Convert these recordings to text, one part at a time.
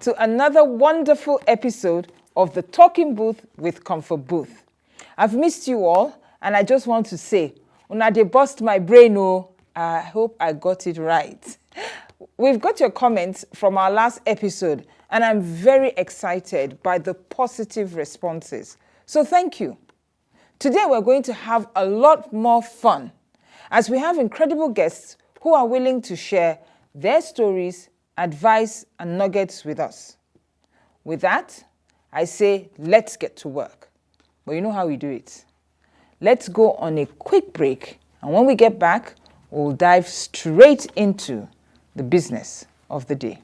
to another wonderful episode of the Talking Booth with Comfort Booth. I've missed you all, and I just want to say, una dey bust my brain, oh, I hope I got it right. We've got your comments from our last episode, and I'm very excited by the positive responses. So thank you. Today we're going to have a lot more fun as we have incredible guests who are willing to share their stories, advice, and nuggets with us. With that, I say, let's get to work. But you know how we do it. Let's go on a quick break, and when we get back, we'll dive straight into the business of the day.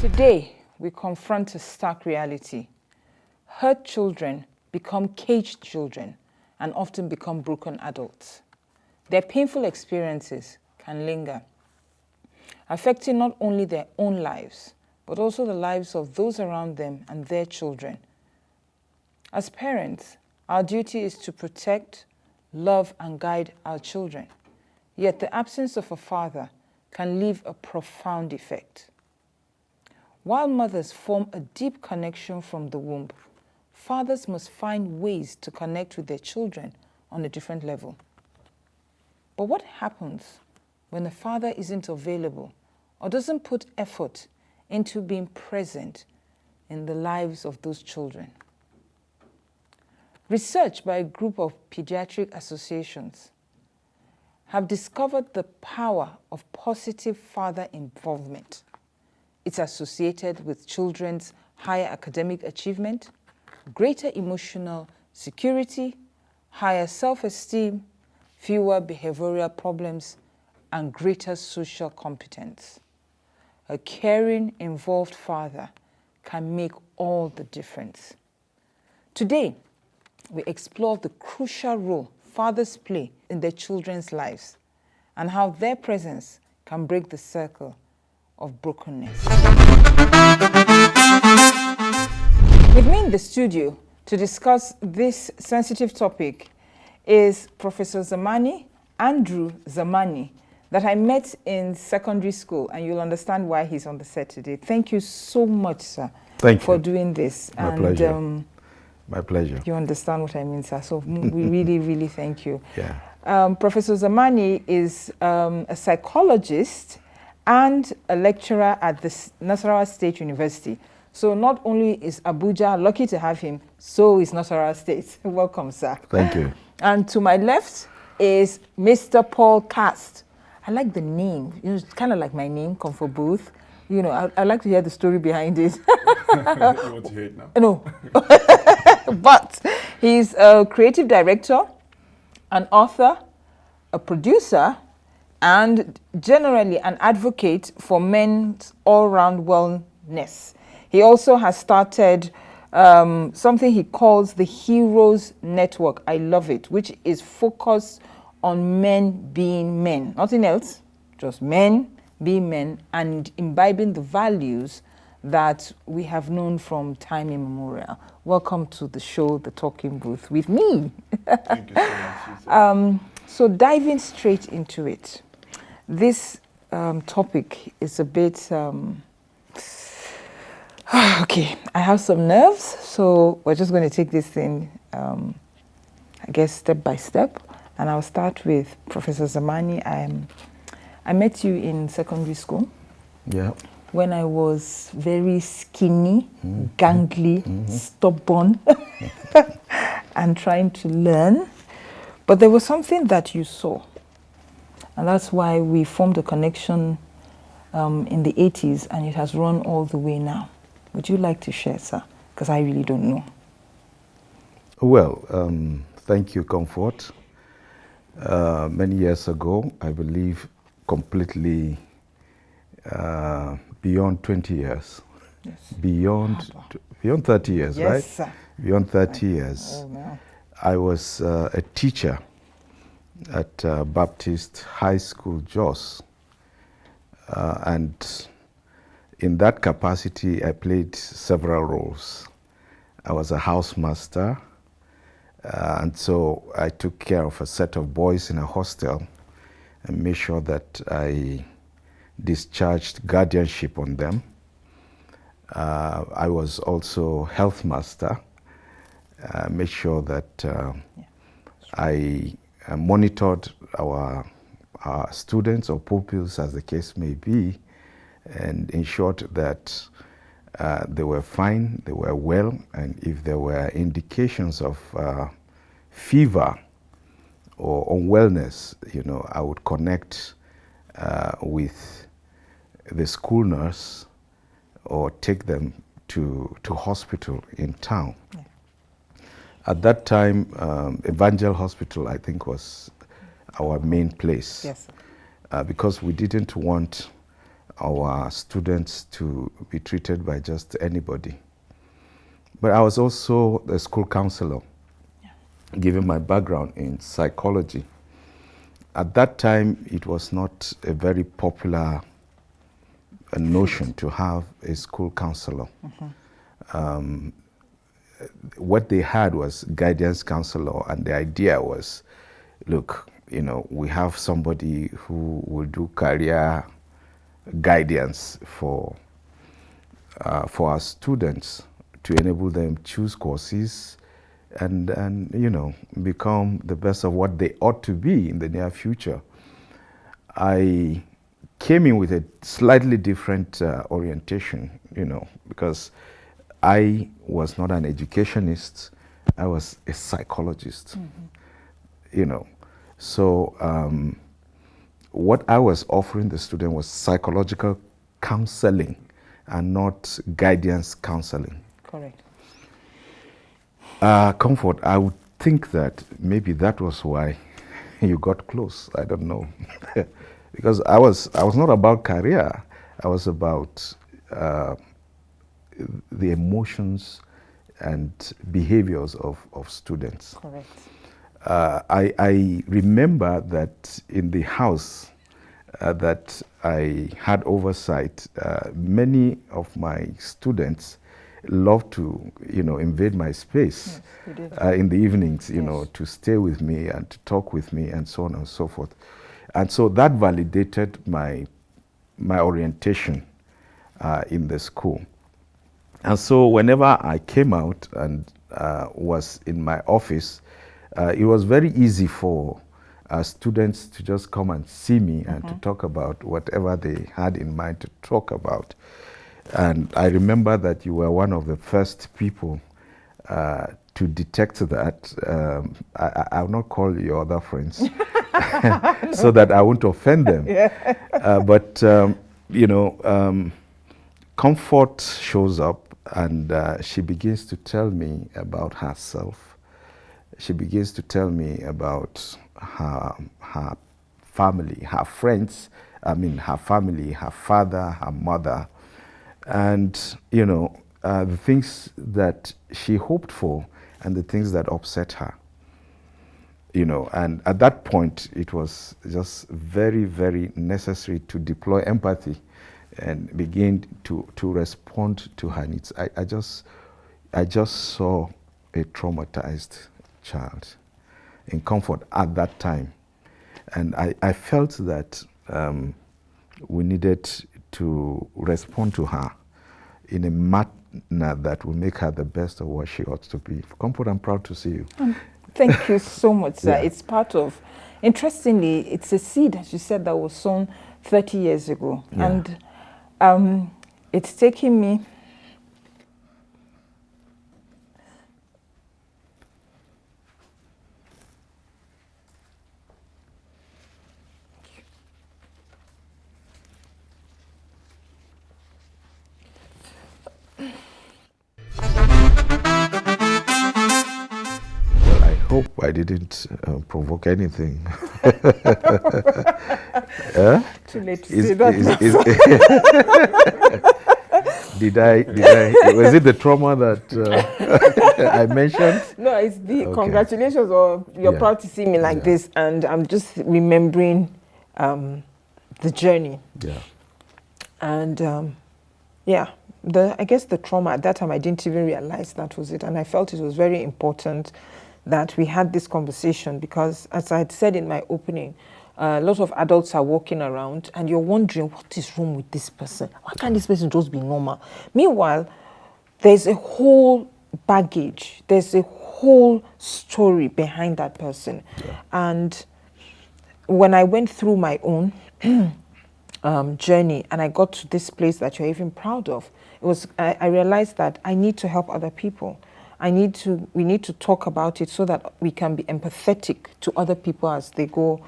Today, we confront a stark reality. Hurt children become caged children and often become broken adults. Their painful experiences can linger, affecting not only their own lives, but also the lives of those around them and their children. As parents, our duty is to protect, love, and guide our children. Yet the absence of a father can leave a profound effect. While mothers form a deep connection from the womb, fathers must find ways to connect with their children on a different level. But what happens when the father isn't available or doesn't put effort into being present in the lives of those children? Research by a group of pediatric associations have discovered the power of positive father involvement. It's associated with children's higher academic achievement, greater emotional security, higher self-esteem, fewer behavioral problems, and greater social competence. A caring, involved father can make all the difference. Today, we explore the crucial role fathers play in their children's lives and how their presence can break the circle of brokenness. With me in the studio to discuss this sensitive topic is Professor Andrew Zamani, that I met in secondary school, and you'll understand why he's on the set today. Thank you so much, sir, for doing this. My pleasure. My pleasure. You understand what I mean, sir, so we really, really thank you. Yeah. Professor Zamani is a psychologist and a lecturer at the Nasarawa State University. So not only is Abuja lucky to have him, so is Nasarawa State. Welcome, sir. Thank you. And to my left is Mr. Paul Cast. I like the name. You know, it's kind of like my name, Comfort Booth. You know, I like to hear the story behind it. You want to hear it now? No. But he's a creative director, an author, a producer, and generally an advocate for men's all-round wellness. He also has started something he calls the Heroes Network. I love it, which is focused on men being men. Nothing else, just men being men and imbibing the values that we have known from time immemorial. Welcome to the show, The Talking Booth, with me. Thank you so much. So diving straight into it, this topic is a bit... okay, I have some nerves, so we're just going to take this thing, I guess, step by step. And I'll start with Professor Zamani. I met you in secondary school. Yeah. When I was very skinny, gangly, stubborn, and trying to learn. But there was something that you saw. And that's why we formed a connection in the 80s, and it has run all the way now. Would you like to share, sir? Because I really don't know. Well, thank you, Comfort. Many years ago, I believe completely beyond 20 years. Yes. Beyond 30 years, Yes, right? sir. Beyond 30 years. Oh, no. I was a teacher at Baptist High School, Jos. And in that capacity, I played several roles. I was a housemaster. And so I took care of a set of boys in a hostel and made sure that I discharged guardianship on them. I was also health master. Made sure that I monitored our students or pupils, as the case may be, and ensured that they were fine, they were well, and if there were indications of fever or unwellness, I would connect with the school nurse or take them to hospital in town. Yeah. At that time, Evangel Hospital, I think, was our main place. Yes. Because we didn't want our students to be treated by just anybody. But I was also the school counselor, given my background in psychology. At that time, it was not a very popular notion to have a school counselor. What they had was guidance counselor, and the idea was, look, we have somebody who will do career guidance for our students to enable them choose courses and become the best of what they ought to be in the near future. I came in with a slightly different orientation, because I was not an educationist, I was a psychologist. So what I was offering the student was psychological counseling and not guidance counseling. Correct. Comfort, I would think that maybe that was why you got close. I don't know. Because I was not about career. I was about the emotions and behaviors of students. Correct. I remember that in the house that I had oversight, many of my students loved to, invade my space in the evenings, to stay with me and to talk with me and so on and so forth. And so that validated my orientation in the school. And so whenever I came out and was in my office, it was very easy for students to just come and see me and to talk about whatever they had in mind to talk about. And I remember that you were one of the first people to detect that. I will not call your other friends so that I won't offend them. Yeah. But Comfort shows up, and she begins to tell me about herself. She begins to tell me about her family, her friends, her family, her father, her mother, and the things that she hoped for and the things that upset her. And at that point, it was just very, very necessary to deploy empathy and begin to respond to her needs. I just saw a traumatized child in Comfort at that time. And I felt that we needed to respond to her in a manner that will make her the best of what she ought to be. Comfort, I'm proud to see you. Thank you so much, sir. Yeah. It's part of, interestingly, it's a seed, as you said, that was sown 30 years ago. Yeah. And it's taken me hope I didn't provoke anything. Too late to say that. Did I, was it the trauma that I mentioned? No, it's the Okay. congratulations, or you're proud to see me like this, and I'm just remembering the journey. Yeah. And I guess the trauma at that time, I didn't even realize that was it. And I felt it was very important that we had this conversation because, as I had said in my opening, a lot of adults are walking around and you're wondering, what is wrong with this person? Why can't this person just be normal? Meanwhile, there's a whole baggage, there's a whole story behind that person. Yeah. And when I went through my own journey and I got to this place that you're even proud of, I realized that I need to help other people. We need to talk about it so that we can be empathetic to other people as they go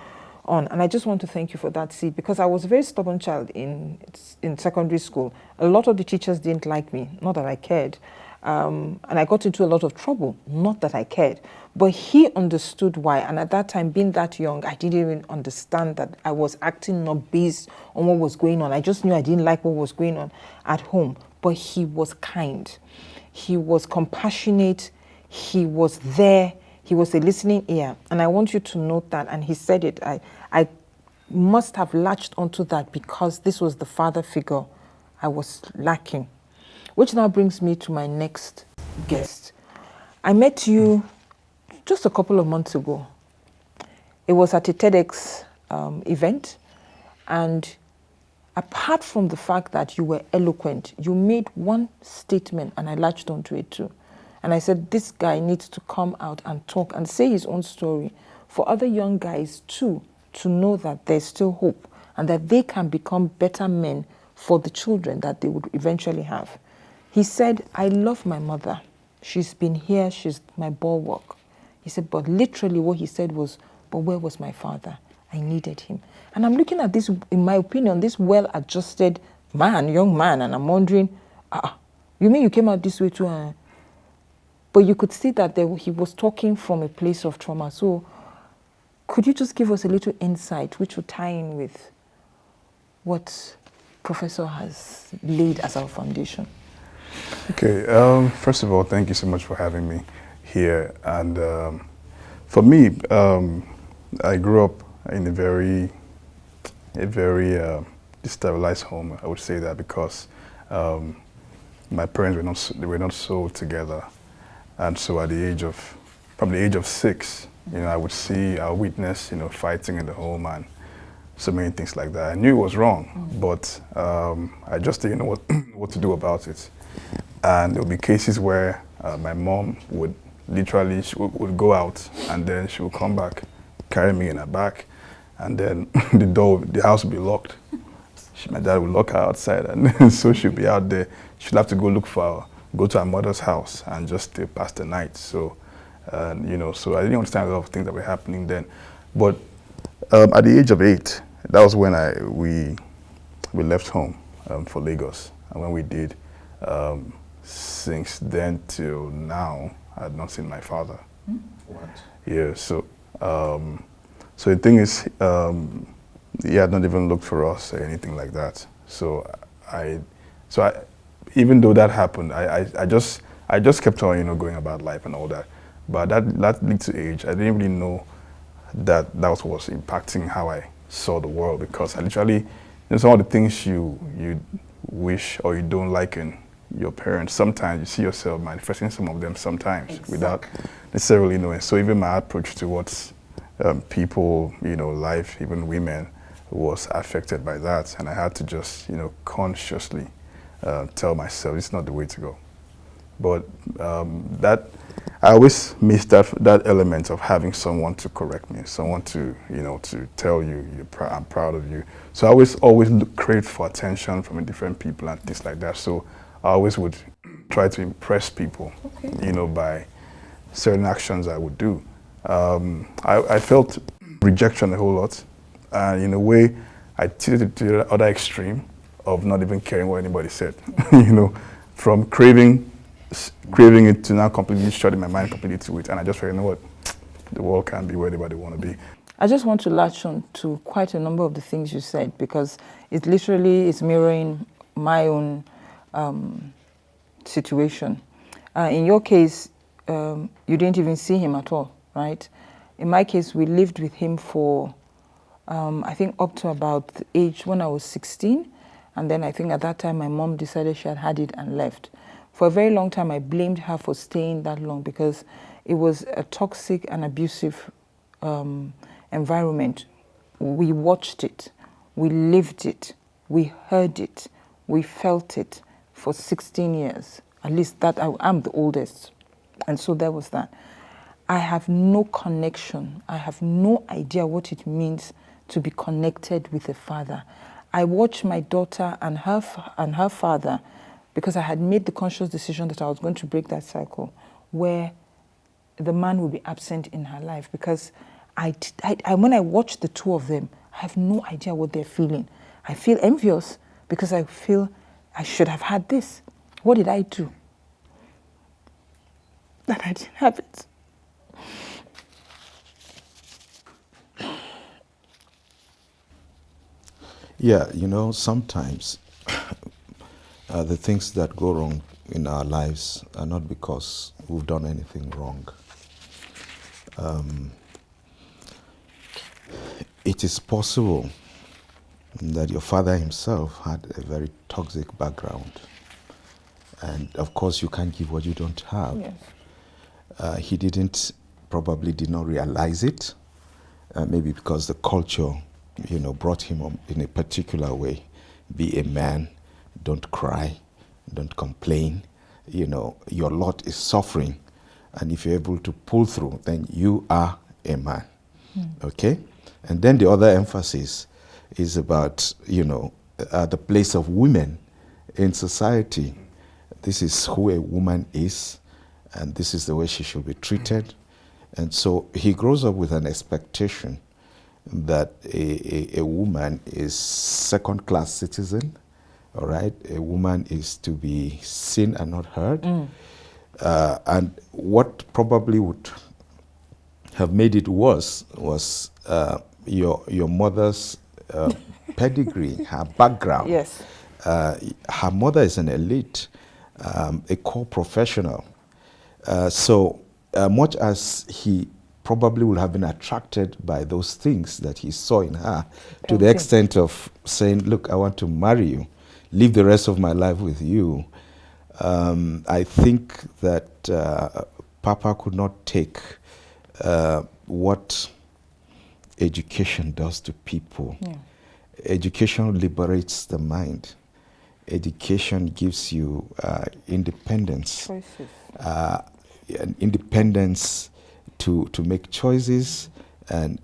on. And I just want to thank you for that, seed, because I was a very stubborn child in secondary school. A lot of the teachers didn't like me, not that I cared. And I got into a lot of trouble, not that I cared. But he understood why. And at that time, being that young, I didn't even understand that I was acting not based on what was going on. I just knew I didn't like what was going on at home. But he was kind. He was compassionate. He was there. He was a listening ear. And I want you to note that. And he said it. I must have latched onto that because this was the father figure I was lacking. Which now brings me to my next guest. I met you just a couple of months ago. It was at a TEDx event. And apart from the fact that you were eloquent, you made one statement and I latched onto it too. And I said, this guy needs to come out and talk and say his own story for other young guys too, to know that there's still hope and that they can become better men for the children that they would eventually have. He said, I love my mother. She's been here. She's my bulwark. He said, but literally what he said was, but where was my father? I needed him. And I'm looking at this, in my opinion, this well-adjusted man, young man, and I'm wondering, you mean you came out this way too? But you could see that he was talking from a place of trauma. So could you just give us a little insight which will tie in with what Professor has laid as our foundation? Okay, first of all, thank you so much for having me here. And for me, I grew up in a very destabilized home. I would say that because my parents were not so together, and so at from the age of 6, I would witness, fighting in the home and so many things like that. I knew it was wrong, but I just didn't know what to do about it. And there would be cases where my mom would literally, she would go out and then she would come back, carry me in her back, and then the house would be locked. My dad would lock her outside, and so she'd be out there. She'd have to go to her mother's house and just stay past the night. So, so I didn't understand a lot of things that were happening then. But at the age of 8, that was when we left home for Lagos. And when we did, since then till now, I had not seen my father. What? Yeah, so the thing is, he had not even looked for us or anything like that. So even though that happened, I just kept on, going about life and all that. But that little age, I didn't really know that was what was impacting how I saw the world, because I literally, some of the things you wish or you don't like in your parents, sometimes you see yourself manifesting some of them sometimes. Exactly. Without necessarily knowing. So even my approach towards people, life, even women, was affected by that, and I had to just, consciously tell myself it's not the way to go. But that I always miss that element of having someone to correct me, someone to to tell you I'm proud of you. So I always crave for attention from different people and things like that. So I always would try to impress people, okay, by certain actions I would do. I felt rejection a whole lot. And in a way, I tilted it to the other extreme of not even caring what anybody said. From craving it to now completely shutting my mind completely to it. And I just figured, what, the world can't be where anybody want to be. I just want to latch on to quite a number of the things you said, because it literally is mirroring my own situation. In your case, you didn't even see him at all, right? In my case, we lived with him for I think up to about the age when I was 16. And then I think at that time my mom decided she had it and left. For a very long time I blamed her for staying that long, because it was a toxic and abusive environment. We watched it, we lived it, we heard it, we felt it for 16 years. At least that, I'm the oldest. And so there was that. I have no connection. I have no idea what it means to be connected with a father. I watched my daughter and her father, because I had made the conscious decision that I was going to break that cycle where the man would be absent in her life, because when I watch the two of them, I have no idea what they're feeling. I feel envious because I feel I should have had this. What did I do that I didn't have it? Yeah, you know, sometimes the things that go wrong in our lives are not because we've done anything wrong. It is possible that your father himself had a very toxic background. And of course, you can't give what you don't have. Yes. He probably did not realize it, maybe because the culture, you know, brought him up in a particular way. Be a man, don't cry, don't complain. You know, your lot is suffering. And if you're able to pull through, then you are a man. Okay? And then the other emphasis is about, you know, the place of women in society. This is who a woman is, and this is the way she should be treated. And so he grows up with an expectation that a woman is second-class citizen, all right? A woman is to be seen and not heard. And what probably would have made it worse was your mother's pedigree, her background. Yes. Her mother is an elite, a core professional. So much as he probably would have been attracted by those things that he saw in her, to the extent of saying, look, I want to marry you, live the rest of my life with you, I think that Papa could not take what education does to people. Yeah. Education liberates the mind. Education gives you independence. Choices. Independence to make choices and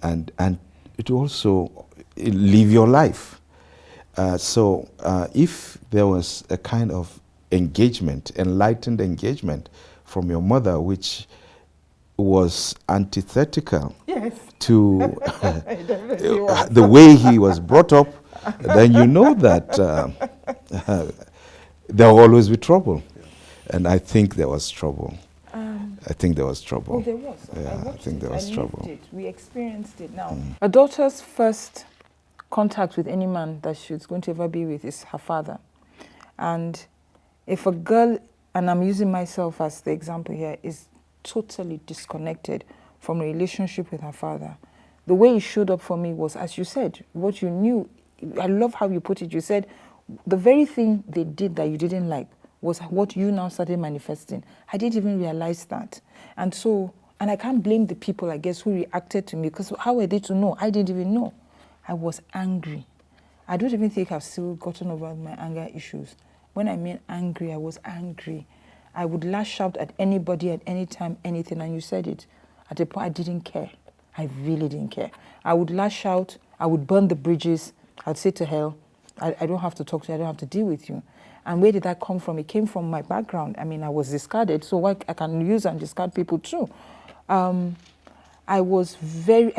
to also live your life. So if there was a kind of engagement, enlightened engagement from your mother, which was antithetical to the way he was brought up, then you know that there will always be trouble. And I think there was trouble. I think there was trouble. Oh, there was. Yeah, I think there was trouble. Lived it. We experienced it now. A daughter's first contact with any man that she's going to ever be with is her father. And if a girl, and I'm using myself as the example here, is totally disconnected from a relationship with her father, the way it showed up for me was, as you said, what you knew. I love how you put it. You said the very thing they did that you didn't like was what you now started manifesting. I didn't even realize that. And so, and I can't blame the people, I guess, who reacted to me, because how were they to know? I didn't even know. I was angry. I don't even think I've still gotten over my anger issues. When I mean angry, I was angry. I would lash out at anybody at any time, anything, and you said it. At a point, I didn't care. I really didn't care. I would lash out. I would burn the bridges. I'd say to hell, I don't have to talk to you. I don't have to deal with you. And where did that come from? It came from my background. I mean, I was discarded, so I can use and discard people too. I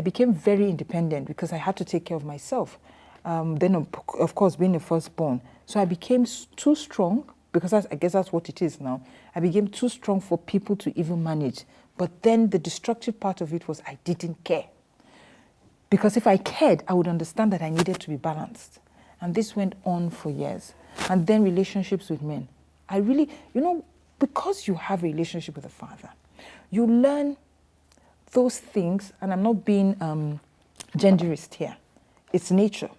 became very independent because I had to take care of myself. Then, of course, being the firstborn. So I became too strong, because I guess that's what it is now. I became too strong for people to even manage. But then the destructive part of it was I didn't care. Because if I cared, I would understand that I needed to be balanced. And this went on for years. And then relationships with men. I really, because you have a relationship with a father, you learn those things, and I'm not being genderist here. It's nature.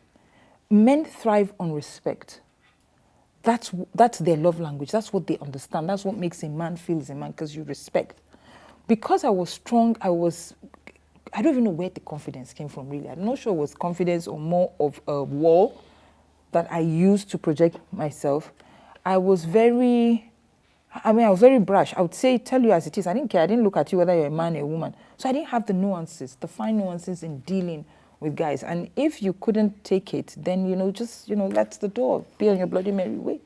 Men thrive on respect. That's their love language. That's what they understand. That's what makes a man feel as a man, because you respect. because I was strong, I don't even know where the confidence came from, really. I'm not sure it was confidence or more of a wall that I used to project myself. I was very brash. I would tell you as it is. I didn't care. I didn't look at you whether you're a man or a woman. So I didn't have the nuances, the fine nuances in dealing with guys. And if you couldn't take it, then, that's the door. Be on your Bloody Mary way.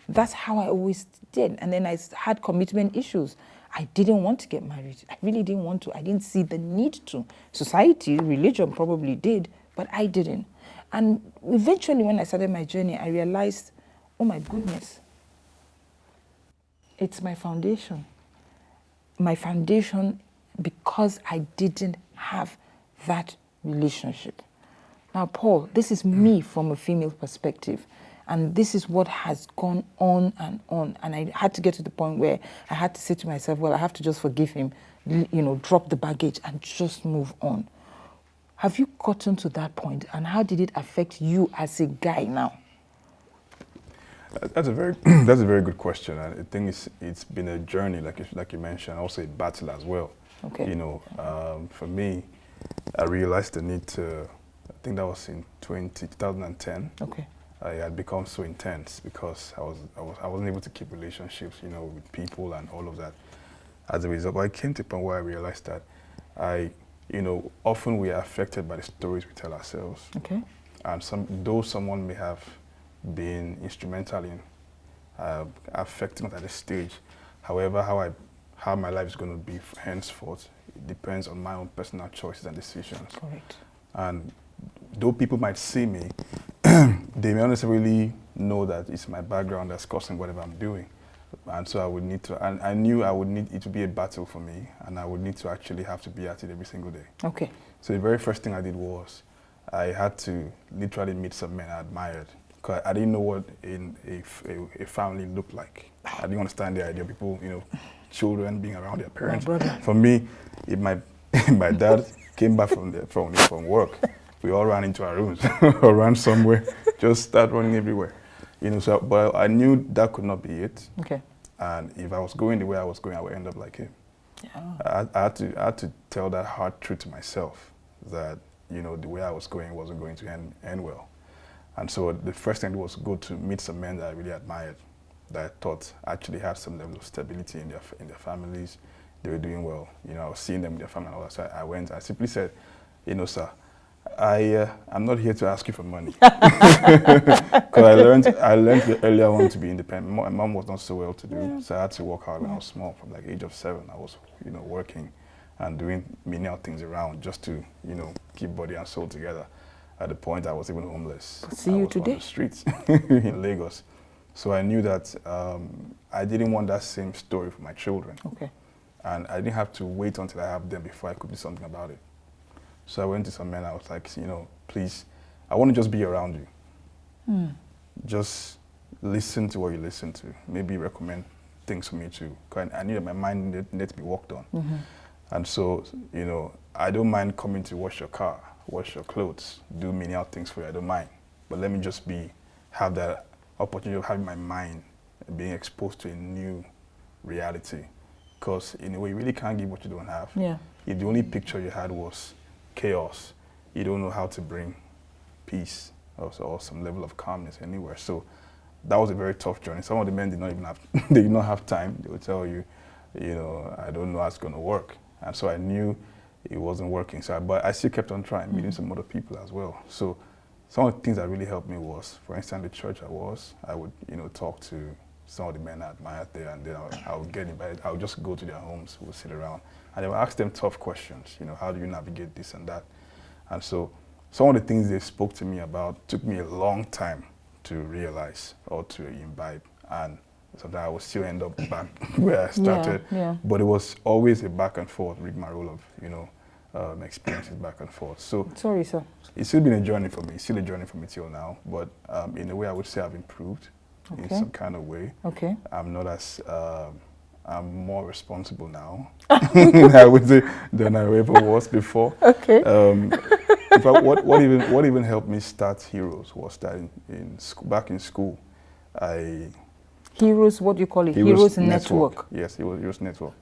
That's how I always did. And then I had commitment issues. I didn't want to get married. I really didn't want to. I didn't see the need to. Society, religion probably did, but I didn't. And eventually when I started my journey, I realized, oh my goodness, it's my foundation. My foundation because I didn't have that relationship. Now, Paul, this is me from a female perspective. And this is what has gone on. And I had to get to the point where I had to say to myself, well, I have to just forgive him, drop the baggage and just move on. Have you gotten to that point? And how did it affect you as a guy now? That's a very good question. I think it's been a journey, like you mentioned, also a battle as well. Okay. For me, I realized the need to, I think that was in 2010. Okay. I had become so intense because I wasn't able to keep relationships, with people and all of that. As a result, I came to a point where I realized that often we are affected by the stories we tell ourselves. Okay. And though someone may have been instrumental in affecting us at this stage, however, how my life is going to be henceforth, it depends on my own personal choices and decisions. Correct. And though people might see me, they may not necessarily know that it's my background that's causing whatever I'm doing. And so I would need to, and I knew I would need it to be a battle for me, and I would need to actually have to be at it every single day. Okay. So the very first thing I did was I had to literally meet some men I admired, because I didn't know what a family looked like. I didn't understand the idea of people, children being around their parents. For me, my dad came back from work, we all ran into our rooms or ran somewhere, just start running everywhere. But I knew that could not be it. Okay. And if I was going the way I was going, I would end up like him. Yeah. I had to tell that hard truth to myself that, the way I was going wasn't going to end well. And so the first thing was go to meet some men that I really admired, that I thought actually had some level of stability in their families. They were doing well. I was seeing them with their family and all that. So I simply said, sir, I'm not here to ask you for money. Because I learned earlier on to be independent. My mom was not so well to do, yeah. So I had to work hard when I was small. From like age of 7, I was, working and doing menial things around just to, keep body and soul together. At the point I was even homeless. See you today. On the streets in Lagos. So I knew that I didn't want that same story for my children. Okay. And I didn't have to wait until I have them before I could do something about it. So I went to some men, I was like, please, I want to just be around you. Mm. Just listen to what you listen to. Maybe recommend things for me too. Cause I knew that my mind needed to be worked on. Mm-hmm. And so, I don't mind coming to wash your car, wash your clothes, do menial things for you, I don't mind. But let me just have that opportunity of having my mind being exposed to a new reality. Because in a way, you really can't give what you don't have. Yeah. If the only picture you had was chaos, you don't know how to bring peace or some level of calmness anywhere. So that was a very tough journey. Some of the men did not have time. They would tell you, I don't know how it's going to work. And so I knew it wasn't working. But I still kept on trying, meeting some other people as well. So some of the things that really helped me was, for instance, the church I would, talk to some of the men I admired there, and then I would get invited. I would just go to their homes, we'll sit around, and I would ask them tough questions, how do you navigate this and that? And so some of the things they spoke to me about took me a long time to realize or to imbibe, and sometimes I would still end up back where I started. Yeah. But it was always a back and forth, rigmarole of experiences back and forth. So sorry, sir. It's still been a journey for me. It's still a journey for me till now. But in a way, I would say I've improved in some kind of way. Okay. I'm not as I'm more responsible now, I would say, than I ever was before. Okay. In fact, what even helped me start Heroes was that back in school, Heroes, what do you call it? Heroes Network. Yes, it was Heroes Network.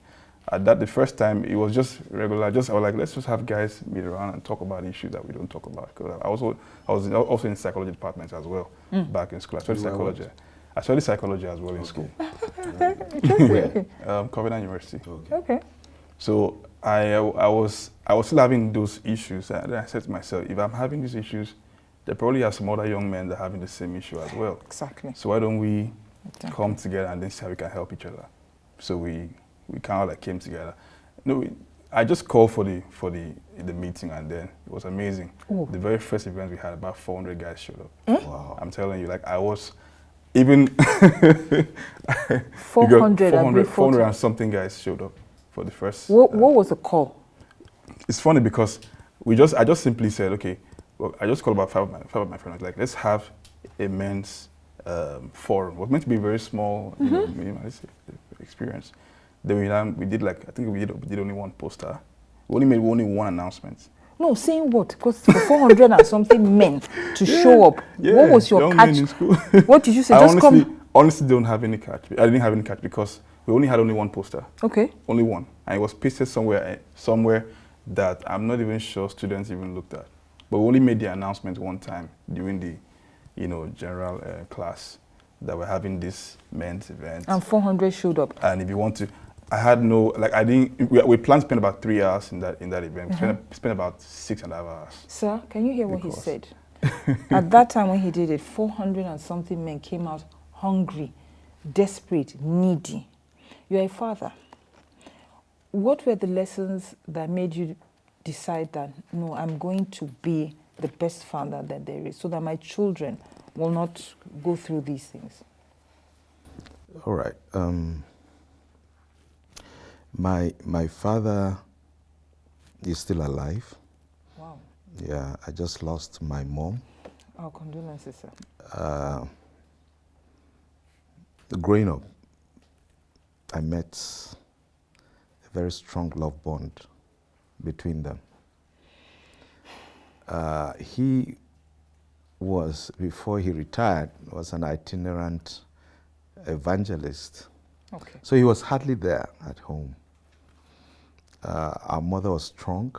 At that, the first time, it was just regular. I was like, let's just have guys meet around and talk about issues that we don't talk about. Because I was also in the psychology department as well back in school. I studied psychology. I studied psychology as well in school. Where? Covenant University. Okay. So I was still having those issues, and then I said to myself, if I'm having these issues, there probably are some other young men that are having the same issue as well. Exactly. So why don't we come together and then see how we can help each other? So we kind of like came together. No, I just called for the meeting, and then it was amazing. Ooh. The very first event we had, about 400 guys showed up. Wow. I'm telling you, like I was even 400 and something guys showed up for the first. What was the call? It's funny because I just simply said, okay, well, I just called about five of my friends. Like, let's have a men's forum. It was meant to be very small, you know, experience. Then we did like, I think we did only one poster. We only made one announcement. No, saying what? Because for 400 and something men to show up. What was your catch? What did you say? Honestly don't have any catch. I didn't have any catch because we only had one poster. Okay. Only one. And it was pasted somewhere that I'm not even sure students even looked at. But we only made the announcement one time during the, general class that we're having this men's event. And 400 showed up. And if you want to, I had no, like I didn't, we planned to spend about 3 hours in that event. Spent about 6.5 hours. Sir, can you hear what he said? At that time when he did it, 400 and something men came out hungry, desperate, needy. You're a father. What were the lessons that made you decide that, no, I'm going to be the best father that there is so that my children will not go through these things? All right. My father is still alive. Wow. Yeah, I just lost my mom. Our condolences, sir. Growing up, I met a very strong love bond between them. He was, before he retired, was an itinerant evangelist. Okay. So he was hardly there at home. Our mother was strong,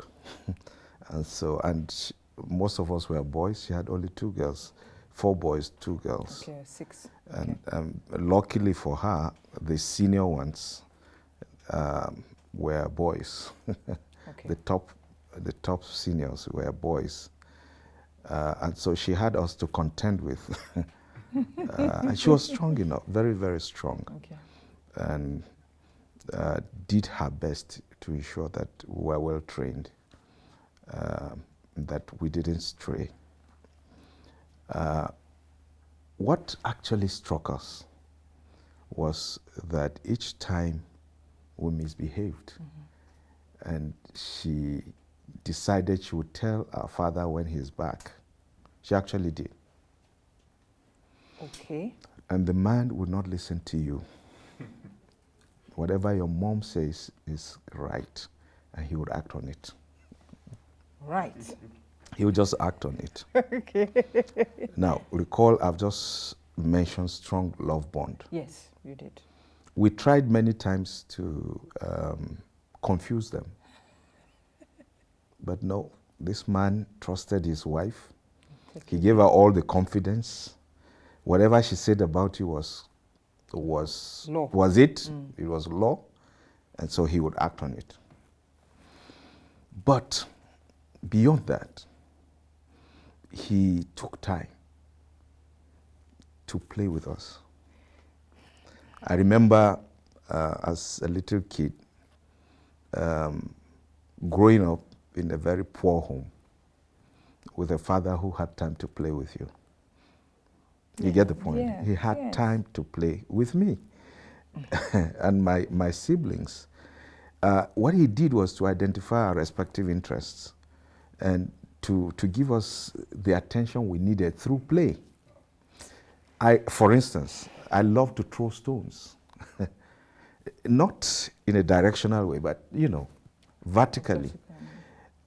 and most of us were boys. She had only 2 girls, 4 boys, 2 girls. Okay, 6. And luckily for her, the senior ones were boys. Okay. The top seniors were boys. And so she had us to contend with. And she was strong enough, very, very strong. Okay. And did her best to ensure that we were well trained, that we didn't stray. What actually struck us was that each time we misbehaved, and she decided she would tell our father when he's back. She actually did. Okay. And the man would not listen to you. Whatever your mom says is right, and he would act on it. Right. He would just act on it. Okay. Now, recall I've just mentioned strong love bond. Yes, you did. We tried many times to confuse them. But no, this man trusted his wife. He gave her all the confidence. Whatever she said about you was law. Was it? It was law. And so he would act on it. But beyond that, he took time to play with us. I remember as a little kid, growing up in a very poor home with a father who had time to play with you. You get the point? Yeah, he had time to play with me and my siblings. What he did was to identify our respective interests and to give us the attention we needed through play. For instance, I love to throw stones. Not in a directional way, but, vertically.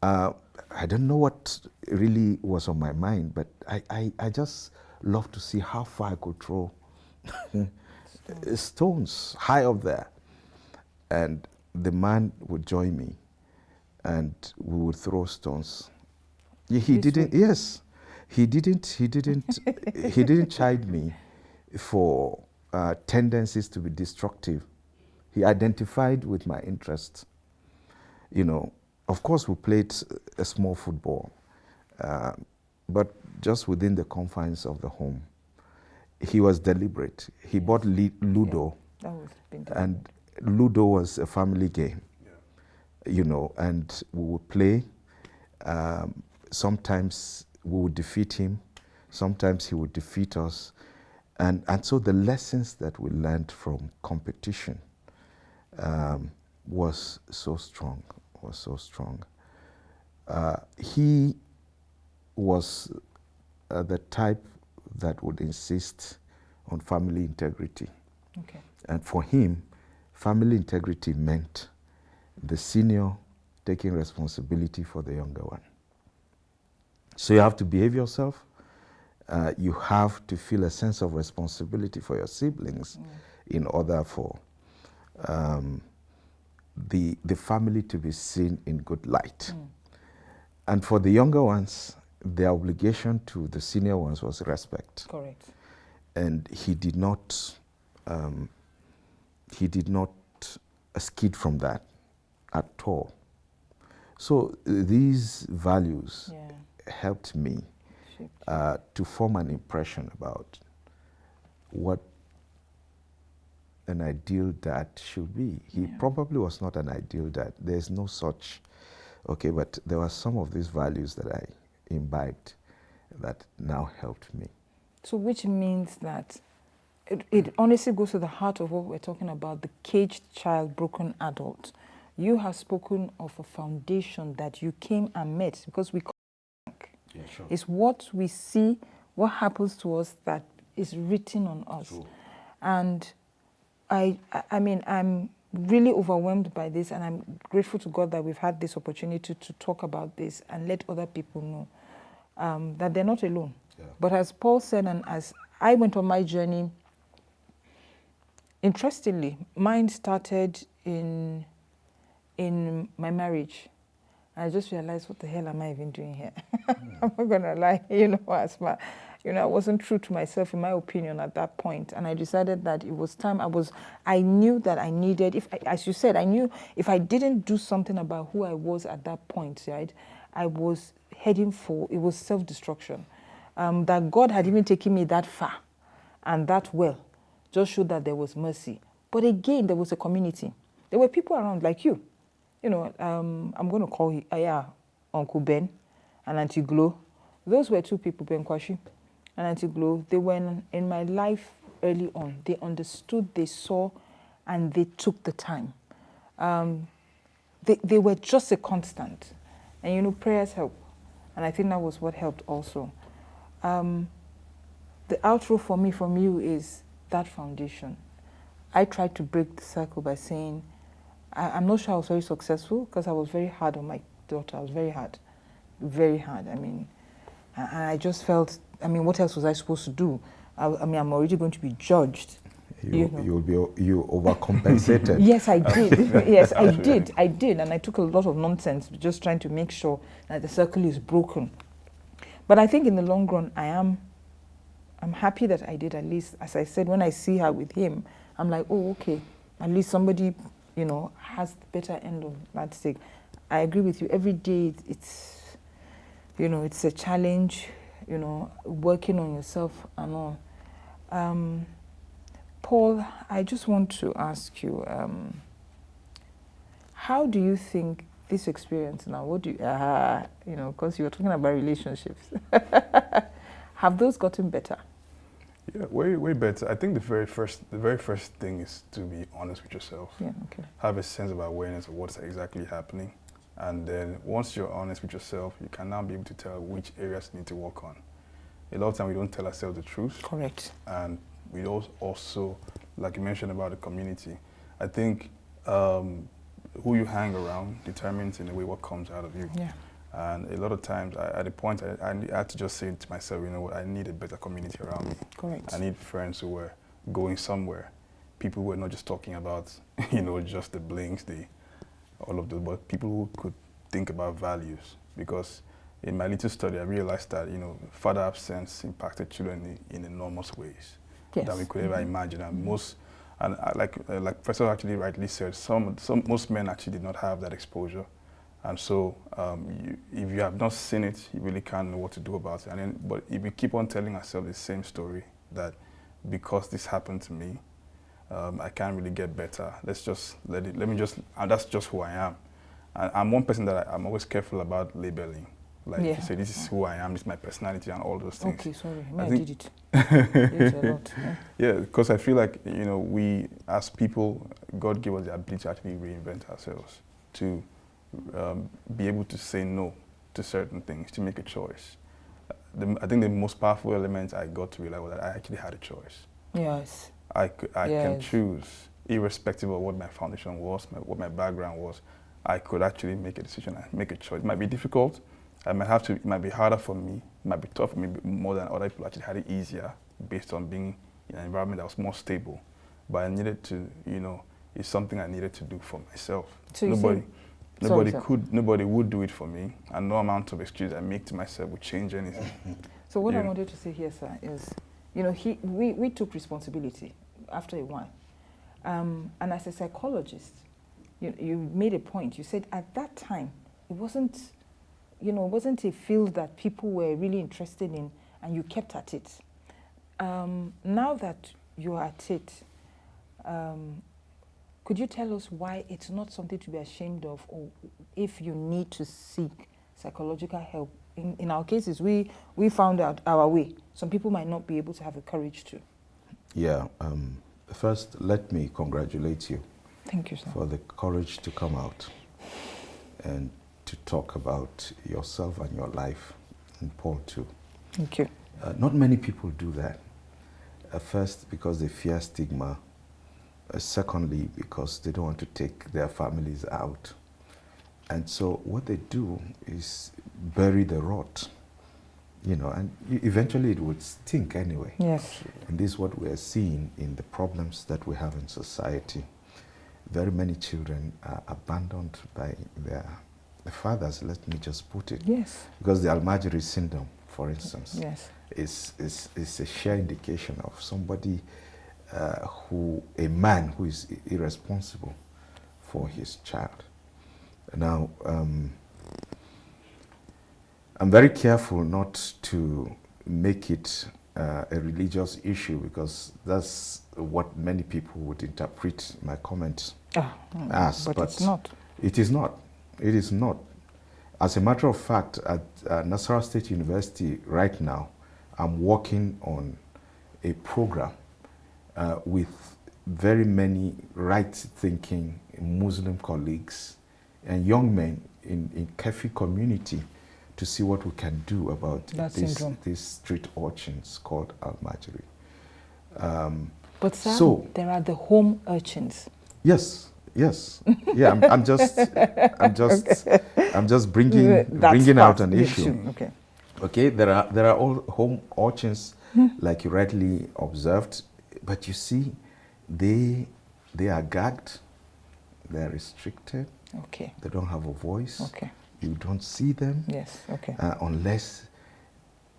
I don't know what really was on my mind, but I just love to see how far I could throw stones high up there. And the man would join me and we would throw stones. He didn't, yes, he didn't chide me for tendencies to be destructive. He identified with my interests. You know, of course we played a small football, but just within the confines of the home. He was deliberate. He bought Ludo, and Ludo was a family game, you know, and we would play. Sometimes we would defeat him, sometimes he would defeat us. And so the lessons that we learned from competition was so strong, he was the type that would insist on family integrity. Okay. And for him, family integrity meant the senior taking responsibility for the younger one. So you have to behave yourself. You have to feel a sense of responsibility for your siblings in order for the family to be seen in good light. And for the younger ones, the obligation to the senior ones was respect. Correct. And he did not skid from that at all. So these values helped me to form an impression about what an ideal dad should be. He probably was not an ideal dad. There's no such, okay, but there were some of these values that I imbibed that now helped me. So which means that it honestly goes to the heart of what we're talking about, the caged child, broken adult. You have spoken of a foundation that you came and met, because we Sure. It's what we see, what happens to us that is written on us. True. And I mean, I'm really overwhelmed by this, and I'm grateful to God that we've had this opportunity to talk about this and let other people know that they're not alone. Yeah. But as Paul said, and as I went on my journey, interestingly, mine started in my marriage. I just realized, what the hell am I even doing here? I'm not gonna lie, I wasn't true to myself, in my opinion, at that point. And I decided that it was time. I knew that I needed, as you said, I knew if I didn't do something about who I was at that point, right, I was heading for, it was self-destruction. That God had even taken me that far and that well, just showed that there was mercy. But again, there was a community. There were people around like you. I'm going to call you, Uncle Ben and Auntie Glo. Those were two people, Ben Kwashi and Auntie Glo. They were in my life early on. They understood, they saw, and they took the time. They were just a constant. And prayers help. And I think that was what helped also. The outro for me from you is that foundation. I tried to break the cycle by saying, I'm not sure I was very successful, because I was very hard on my daughter. I was very hard. I mean, and I just felt, what else was I supposed to do? I'm already going to be judged. You overcompensated. Yes, I did. Yes, I did. And I took a lot of nonsense, just trying to make sure that the circle is broken. But I think in the long run, I'm happy that I did, at least. As I said, when I see her with him, I'm like, oh, okay, at least somebody has the better end of that stick. I agree with you. Every day it's a challenge, working on yourself and all. Paul, I just want to ask you, how do you think this experience now, what do you, because you were talking about relationships, have those gotten better? Yeah, way better. I think the very first thing is to be honest with yourself. Yeah, okay. Have a sense of awareness of what's exactly happening. And then once you're honest with yourself, you can now be able to tell which areas you need to work on. A lot of times we don't tell ourselves the truth. Correct. And we also, like you mentioned about the community, I think who you hang around determines in a way what comes out of you. Yeah. And a lot of times, at a point, I had to just say to myself, I need a better community around me. Correct. I need friends who were going somewhere. People who were not just talking about, just the blinks, the all of those, but people who could think about values. Because in my little study, I realized that, father absence impacted children in enormous ways that we could ever imagine. And like Professor actually rightly said, most men actually did not have that exposure. And so if you have not seen it, you really can't know what to do about it. But if we keep on telling ourselves the same story, that because this happened to me, I can't really get better. Let's just and that's just who I am. And I'm one person that I'm always careful about labeling. Like, if you say, this is who I am, this is my personality and all those things. Okay, sorry, I did it. It's a lot. Yeah, because I feel like, we as people, God gave us the ability to actually reinvent ourselves, to be able to say no to certain things, to make a choice. I think the most powerful element I got to realize was that I actually had a choice. Yes. I can choose, irrespective of what my foundation was, what my background was. I could actually make a decision and make a choice. It might be difficult. It might be harder for me. It might be tough for me more than other people actually had it easier based on being in an environment that was more stable. But I needed to, it's something I needed to do for myself. So Nobody would do it for me, and no amount of excuse I make to myself would change anything. So what I wanted to say here, sir, is, we took responsibility after a while. And as a psychologist, you made a point. You said at that time, it wasn't a field that people were really interested in, and you kept at it. Now that you're at it, could you tell us why it's not something to be ashamed of, or if you need to seek psychological help? In our cases, we found out our way. Some people might not be able to have the courage to. Yeah. First, let me congratulate you. Thank you, sir. For the courage to come out and to talk about yourself and your life, and Paul too. Thank you. Not many people do that. First, because they fear stigma. Secondly, because they don't want to take their families out. And so what they do is bury the rot, and eventually it would stink anyway. Yes. And this is what we are seeing in the problems that we have in society. Very many children are abandoned by their fathers, let me just put it. Yes. Because the Almajiri syndrome, for instance, yes, is a sheer indication of somebody a man who is irresponsible for his child. Now, I'm very careful not to make it a religious issue, because that's what many people would interpret my comment as. But it's not. It is not. It is not. As a matter of fact, at Nasarawa State University right now, I'm working on a program with very many right-thinking Muslim colleagues and young men in Kefi community to see what we can do about these street urchins called Almajiri. But sir, there are the home urchins. Yes. Yeah, I'm just bringing out an issue. Okay. There are all home urchins, like you rightly observed, but you see, they are gagged, they are restricted. Okay. They don't have a voice. Okay. You don't see them. Yes. Okay. Unless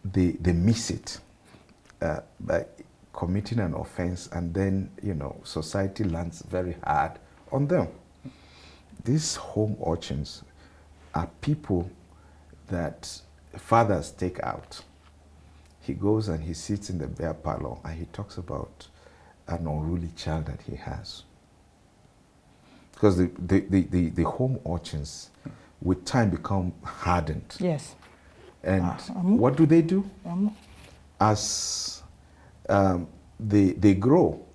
they miss it by committing an offense, and then society lands very hard on them. These home urchins are people that fathers take out. He goes and he sits in the bear parlor and he talks about an unruly child that he has. Because the home urchins with time become hardened. Yes. And what do? As they grow,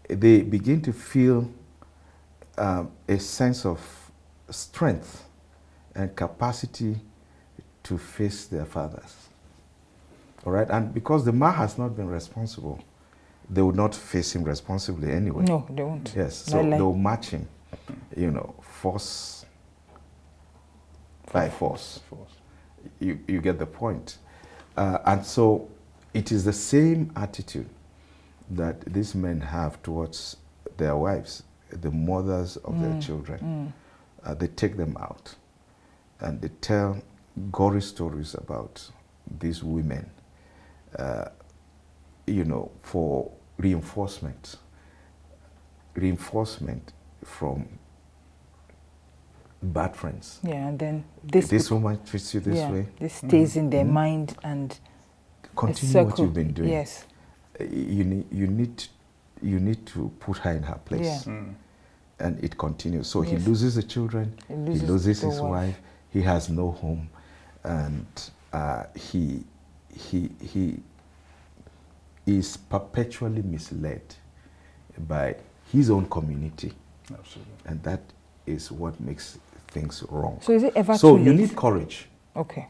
they begin to feel a sense of strength and capacity to face their fathers. All right? And because the man has not been responsible, they would not face him responsibly anyway. No, they won't. Yes, so they'll match him, force by force. You get the point. And so it is the same attitude that these men have towards their wives, the mothers of their children. they take them out and they tell gory stories about these women, for reinforcement from bad friends. Yeah, and then this woman treats you this way. This stays in their mind and continue what you've been doing. Yes. You need to put her in her place. Yeah. And it continues. So Yes. he loses the children, he loses the his wife, he has no home, and he is perpetually misled by his own community. Absolutely. And that is what makes things wrong. So is it ever So too you late? need courage Okay.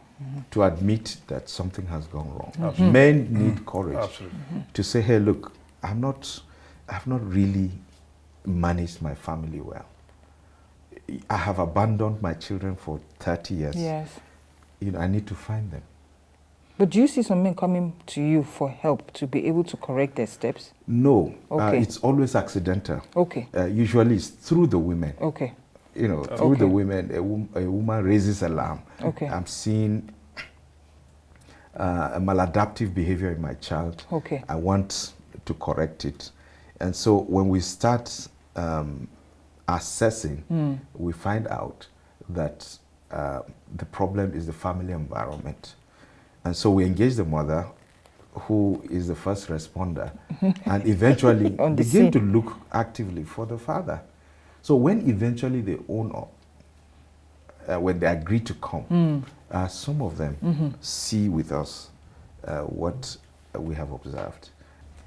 to admit that something has gone wrong. Absolutely. Men need courage Absolutely. to say, hey, look, I've not really managed my family well. I have abandoned my children for 30 years. Yes. I need to find them. But do you see some men coming to you for help to be able to correct their steps? No, Okay. it's always accidental. Okay. Usually it's through the women. Okay. Through Okay. the women, a woman raises alarm. Okay. I'm seeing a maladaptive behavior in my child. Okay. I want to correct it. And so when we start assessing, we find out that the problem is the family environment. And so we engage the mother, who is the first responder, and eventually On the begin scene. to look actively for the father. So when eventually they own up, when they agree to come, some of them see with us what we have observed.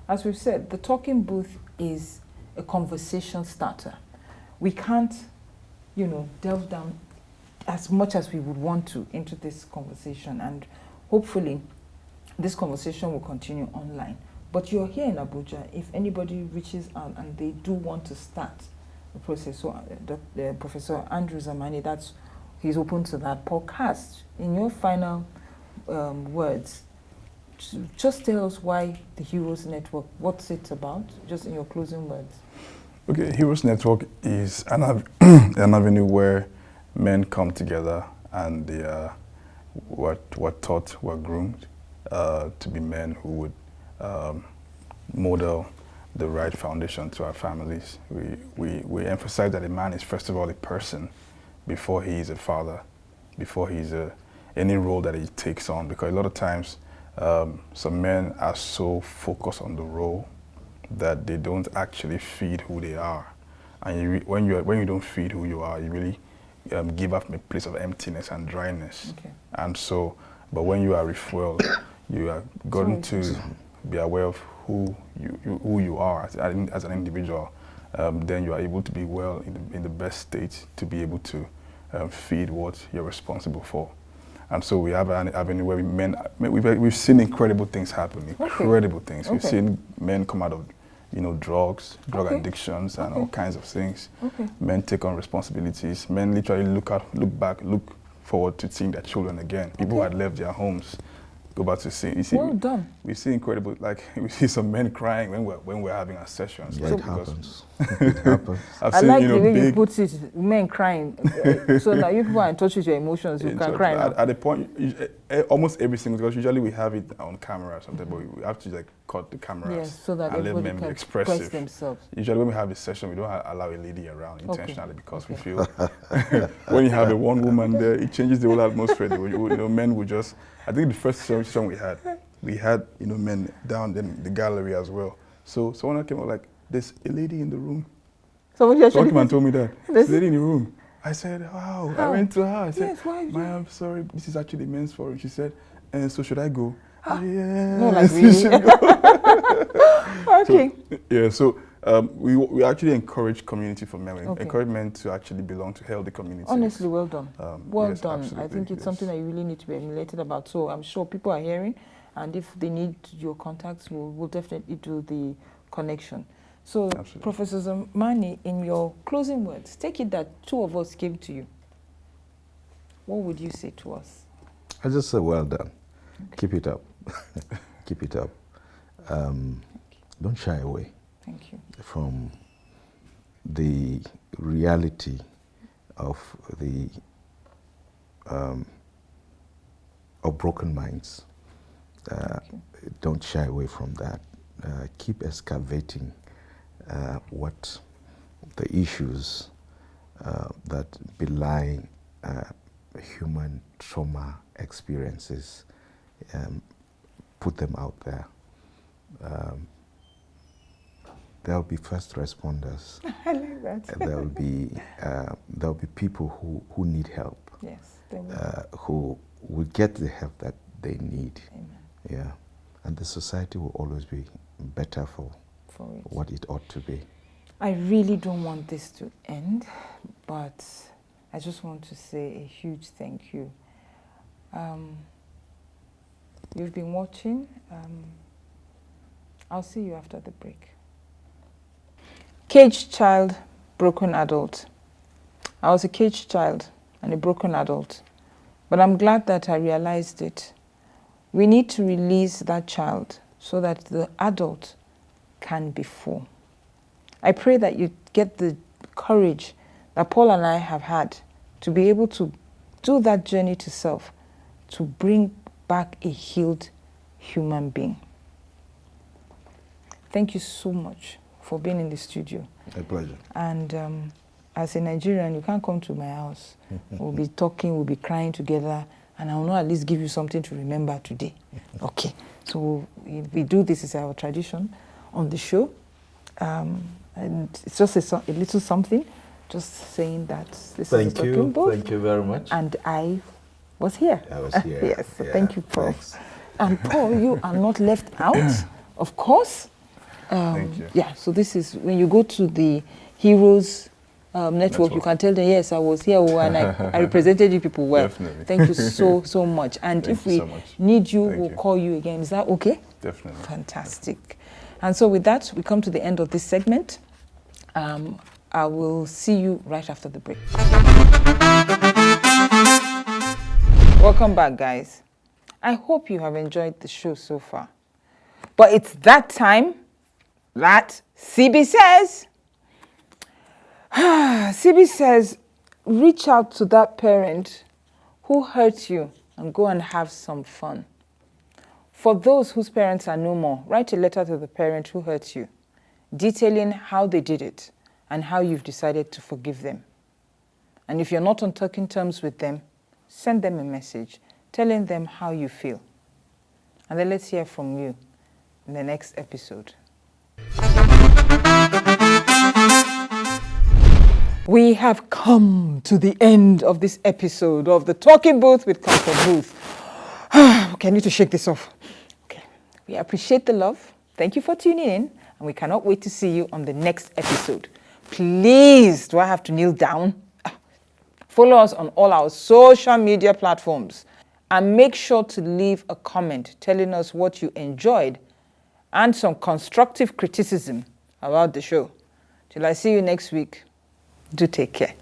As we've said, the talking booth is a conversation starter. We can't, delve down as much as we would want to into this conversation, and hopefully this conversation will continue online. But you're here in Abuja. If anybody reaches out and they do want to start the process, so Professor Andrew Zamani, he's open to that podcast. In your final words, just tell us why the Heroes Network, what's it about, just in your closing words. Okay, Heroes Network is an avenue where men come together and they were taught, were groomed to be men who would model the right foundation to our families. We emphasize that a man is first of all a person before he is a father, before he's any role that he takes on, because a lot of times some men are so focused on the role that they don't actually feed who they are. And when you don't feed who you are, you really give up a place of emptiness and dryness. Okay. And so, but when you are refueled, you are going to be aware of who you are as an individual. Then you are able to be well in the best state to be able to feed what you're responsible for. And so we have an avenue where we've seen incredible things happen, incredible things. We've seen men come out of drugs, drug addictions, and all kinds of things. Men take on responsibilities. Men literally look forward to seeing their children again. People who had left their homes go back to see. Well done. We see incredible, we see some men crying when we're having our sessions. Yeah, it happens. It happens. I like the way you put it, men crying, so that you people are in touch with your emotions, you can cry now. At the point, almost every single, because usually we have it on camera or something, but we have to cut the cameras. Yes, so that and let everybody men be can expressive. express themselves. Usually when we have a session, we don't allow a lady around intentionally because we feel when you have a one woman there, it changes the whole atmosphere. Men will just, I think the first session we had men down in the gallery as well. So someone came up like, there's a lady in the room. Someone came and told me that. There's a lady in the room. I said, wow. I went to her. I said, yes, why I'm sorry, this is actually men's forum. She said, so should I go? Yes. No, like really? Okay. So we actually encourage community for men. We encourage men to actually belong to healthy communities. Honestly, well done. Well yes, done. absolutely, I think it's something that you really need to be emulated about. So I'm sure people are hearing, and if they need your contacts, we'll definitely do the connection. So, absolutely. Professor Zamani, in your closing words, take it that two of us came to you. What would you say to us? I just say, well done. Keep it up. Keep it up. Don't shy away. Thank you. From the reality of the of broken minds. Don't shy away from that. Keep excavating what the issues that belie human trauma experiences. Put them out there. There will be first responders. I like that. There will be people who need help. Yes, they will. Who will get the help that they need. Amen. Yeah, and the society will always be better for it. What it ought to be. I really don't want this to end, but I just want to say a huge thank you. You've been watching. I'll see you after the break. Caged child, broken adult. I was a caged child and a broken adult, but I'm glad that I realized it. We need to release that child so that the adult can be full. I pray that you get the courage that Paul and I have had to be able to do that journey to self, to bring back a healed human being. Thank you so much for being in the studio. A pleasure. And as a Nigerian, you can't come to my house. We'll be talking, we'll be crying together, and I will not at least give you something to remember today. Okay, so we do this, is our tradition on the show. And it's just a little something, just saying that this is a talking book. Thank you very much. And I was here. I was here. Yes, so thank you, Paul. Thanks. And Paul, you are not left out, of course. Thank you. Yeah, so this is when you go to the Heroes network, you can tell them, yes, I was here and I represented you people well. Definitely. Thank you so much. And Thank if you we so much. need you, Thank we'll you. call you again. Is that okay? Definitely. Fantastic. And so with that, we come to the end of this segment. I will see you right after the break. Welcome back, guys. I hope you have enjoyed the show so far. But it's that time that CB says, CB says, reach out to that parent who hurt you and go and have some fun. For those whose parents are no more, write a letter to the parent who hurt you, detailing how they did it and how you've decided to forgive them. And if you're not on talking terms with them, send them a message telling them how you feel. And then let's hear from you in the next episode. We have come to the end of this episode of the Talking Booth with Comfort Booth. Okay, I need to shake this off. Okay, we appreciate the love. Thank you for tuning in, and we cannot wait to see you on the next episode. Please, do I have to kneel down? Follow us on all our social media platforms and make sure to leave a comment telling us what you enjoyed and some constructive criticism about the show. Till I see you next week, do take care.